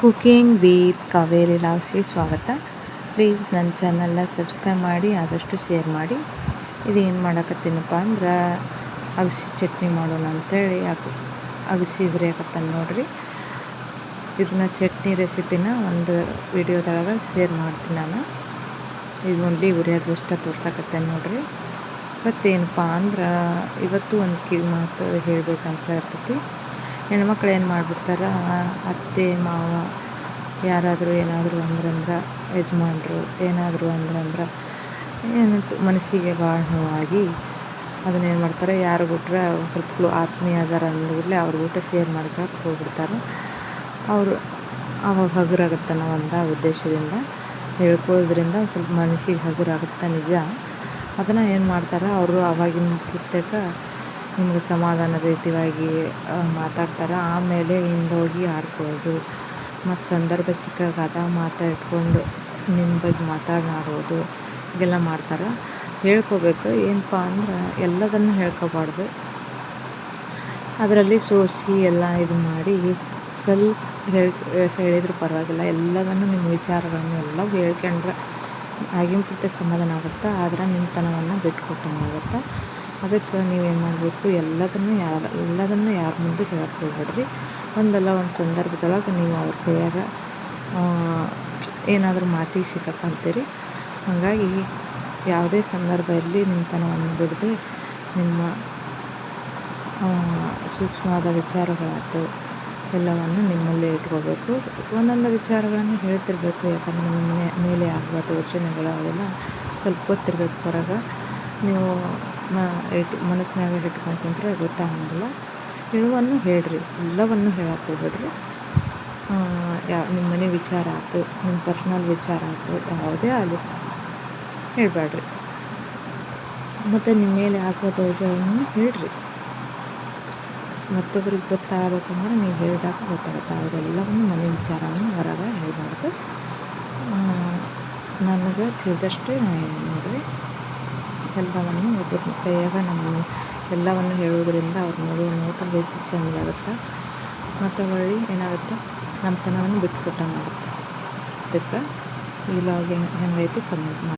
Cooking with Kaveri ಲಾಗ್ಸ್ಗೆ ಸ್ವಾಗತ. Please ನನ್ನ ಚಾನಲ್ನ ಸಬ್ಸ್ಕ್ರೈಬ್ ಮಾಡಿ, ಆದಷ್ಟು ಶೇರ್ ಮಾಡಿ. ಇದು ಏನು ಮಾಡಕತ್ತೀನಪ್ಪ ಅಂದ್ರೆ ಅಗಸಿ ಚಟ್ನಿ ಮಾಡೋಣ ಅಂಥೇಳಿ ಅಗಸಿ ಹುರಿಯಾಕತ್ತಾನ ನೋಡ್ರಿ. ಇದನ್ನ ಚಟ್ನಿ ರೆಸಿಪಿನ ಒಂದು ವಿಡಿಯೋದೊಳಗೆ ಶೇರ್ ಮಾಡ್ತೀನಿ ನಾನು. ಇದು ಓನ್ಲಿ ಹುರಿಯೋದಷ್ಟ ತೋರ್ಸಕತ್ತೇನೆ ನೋಡ್ರಿ. ಮತ್ತೇನಪ್ಪ ಅಂದ್ರೆ ಇವತ್ತು ಒಂದು ಕಿವಿ ಮಾತು ಹೇಳ್ಬೇಕು ಅನ್ಸಕತ್ತೈತಿ. ಹೆಣ್ಮಕ್ಳು ಏನು ಮಾಡಿಬಿಡ್ತಾರೆ, ಅತ್ತೆ ಮಾವ ಯಾರಾದರೂ ಏನಾದರೂ ಅಂದ್ರಂದ್ರೆ, ಯಜಮಾನ್ರು ಏನಾದರೂ ಅಂದ್ರಂದ್ರೆ ಏನು ಮನಸ್ಸಿಗೆ ಭಾಳ ನೋವಾಗಿ ಅದನ್ನೇನು ಮಾಡ್ತಾರೆ, ಯಾರು ಬಿಟ್ರೆ ಸ್ವಲ್ಪ ಆತ್ಮೀಯ ಅದಾರ ಅಂದಿರಲಿ ಅವ್ರ ಊಟ ಶೇರ್ ಮಾಡ್ಕೊಳಕ್ಕೆ ಹೋಗ್ಬಿಡ್ತಾರೆ. ಅವರು ಅವಾಗ ಹಗುರಾಗುತ್ತೆ ನಾವು ಒಂದು ಉದ್ದೇಶದಿಂದ ಹೇಳ್ಕೊಳ್ಳೋದ್ರಿಂದ ಸ್ವಲ್ಪ ಮನಸ್ಸಿಗೆ ಹಗುರಾಗುತ್ತೆ ನಿಜ. ಅದನ್ನು ಏನು ಮಾಡ್ತಾರೆ ಅವರು ಆವಾಗಿನ ಪುಸ್ತಕ ನಿಮ್ಗೆ ಸಮಾಧಾನ ರೀತಿಯಾಗಿ ಮಾತಾಡ್ತಾರೆ. ಆಮೇಲೆ ಹಿಂದೋಗಿ ಆಡ್ಕೊಳ್ಳೋದು ಮತ್ತು ಸಂದರ್ಭ ಸಿಕ್ಕಾಗ ಮಾತಾಡ್ಕೊಂಡು ನಿಮ್ಮ ಬಗ್ಗೆ ಮಾತಾಡೋದು ಹೀಗೆಲ್ಲ ಮಾಡ್ತಾರೆ. ಹೇಳ್ಕೋಬೇಕು. ಏನಪ್ಪ ಅಂದ್ರೆ ಎಲ್ಲದನ್ನು ಹೇಳ್ಕೊಬಾರ್ದು. ಅದರಲ್ಲಿ ಸೋಸಿ ಎಲ್ಲ ಇದು ಮಾಡಿ ಸ್ವಲ್ಪ ಹೇಳಿದ್ರು ಪರವಾಗಿಲ್ಲ. ಎಲ್ಲದನ್ನು ನಿಮ್ಮ ವಿಚಾರಗಳನ್ನು ಎಲ್ಲ ಹೇಳ್ಕೊಂಡ್ರೆ ಆಗಿನ ಪುಟ್ಟ ಸಮಾಧಾನ ಆಗುತ್ತೆ. ಆದ್ರೆ ನಿಮ್ಮತನವನ್ನು ಬಿಟ್ಕೊಟ್ಟಂಗಾಗುತ್ತೆ. ಅದಕ್ಕೆ ನೀವೇನು ಮಾಡಬೇಕು, ಎಲ್ಲದನ್ನು ಯಾರ ಮುಂದೆ ಹೇಳಕ್ಕೆ ಹೋಗ್ಬೇಡ್ರಿ. ಒಂದಲ್ಲ ಒಂದು ಸಂದರ್ಭದೊಳಗೆ ನೀವು ಅವ್ರ ಕೈಯಾಗ ಏನಾದರೂ ಮಾತಿಗೆ ಸಿಕ್ಕಂತೀರಿ. ಹಾಗಾಗಿ ಯಾವುದೇ ಸಂದರ್ಭ ಇರಲಿ ನಿಮ್ಮತನವನ್ನು ಬಿಡದೆ ನಿಮ್ಮ ಸೂಕ್ಷ್ಮವಾದ ವಿಚಾರಗಳಾಯ್ತು ಎಲ್ಲವನ್ನು ನಿಮ್ಮಲ್ಲೇ ಇಟ್ಕೋಬೇಕು. ಒಂದೊಂದು ವಿಚಾರಗಳನ್ನು ಹೇಳ್ತಿರ್ಬೇಕು. ಯಾಕಂದರೆ ನಿಮ್ಮ ಮೇಲೆ ಆಗುವ ಯೋಚನೆಗಳು ಅವೆಲ್ಲ ಸ್ವಲ್ಪ ಗೊತ್ತಿರಬೇಕು. ಹೊರಗೆ ನೀವು ಮನಸ್ಸಿನಾಗ ಇಟ್ಕೊಂಡು ಕುಂತ್ರೆ ಗೊತ್ತಾಗಂಗಿಲ್ಲ. ಹೇಳುವನ್ನು ಹೇಳ್ರಿ, ಎಲ್ಲವನ್ನು ಹೇಳಕ್ಕೆ ಹೋಗ್ಬೇಡ್ರಿ. ನಿಮ್ಮ ಮನೆ ವಿಚಾರ ಆಯ್ತು, ನಿಮ್ಮ ಪರ್ಸ್ನಲ್ ವಿಚಾರ ಆಯ್ತು, ಯಾವುದೇ ಆಗಲಿ ಹೇಳಬೇಡ್ರಿ. ಮತ್ತು ನಿಮ್ಮ ಮೇಲೆ ಆಗುವ ದೋಷಗಳನ್ನು ಹೇಳ್ರಿ. ಮತ್ತೊಬ್ರಿಗೆ ಗೊತ್ತಾಗಬೇಕಂದ್ರೆ ನೀವು ಹೇಳಿದಾಗ ಗೊತ್ತಾಗುತ್ತೆ. ಅವರೆಲ್ಲವನ್ನು ಮನೆ ವಿಚಾರವನ್ನು ಹೊರಗೆ ಹೇಳಬಾರ್ದು. ನನಗೆ ತಿಳಿದಷ್ಟೇ ನೋಡ್ರಿ. ಎಲ್ಲವನ್ನು ಒಬ್ಬರ ಕೈಯಾಗ ನಮ್ಮ ಎಲ್ಲವನ್ನು ಹೇಳೋದ್ರಿಂದ ಅವ್ರು ನೋಟ ರೀತಿ ಚೆಂದಾಗುತ್ತೆ. ಮತ್ತು ಹೊಳ್ಳಿ ಏನಾಗುತ್ತೆ, ನಮ್ಮ ತನವನ್ನು ಬಿಟ್ಕೊಟ್ಟಂಗಾಗುತ್ತೆ. ಅದಕ್ಕೆ ಈ ಲಾಗ್ ಹೆಂಗೈತಿ ಕಮೆಂಟ್ ಮಾಡಿ.